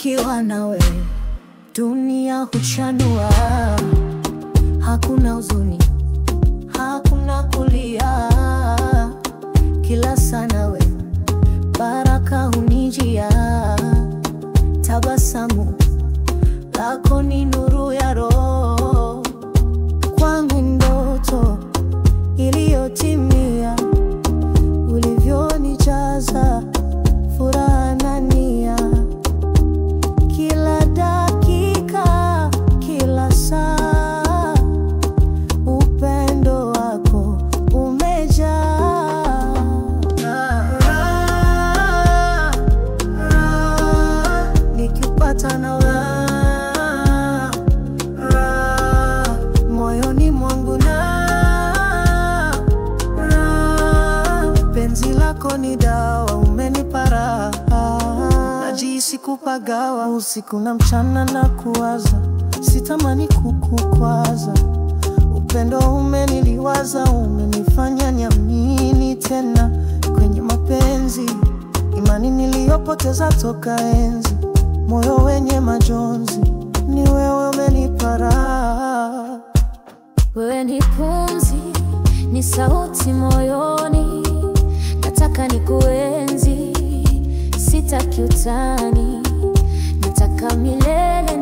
Nikiwa nawe dunia huchanua, hakuna huzuni, hakuna kulia. Kila saa nawe baraka hunijia, tabasamu lako ni nuru ya roho. Kwangu ndoto iliyotimia, ulivyonijaza furaha na nia. Kila dakika, kila saa, upendo wako umejaa. Nikipata nawe moyoni mwangu penzi lako ni dawa, umenipa raha. Najihisi kupagawa usiku na mchana na kuwaza, sitamani kukukwaza. Upendo umeniliwaza, umenifanya niamini tena kwenye mapenzi. Imani niliyopoteza toka enzi, moyo wenye majonzi, ni wewe umenipa raha. Wewe ni pumzi, ni sauti moyoni, nataka nikuenzi, sitaki utani, nataka milele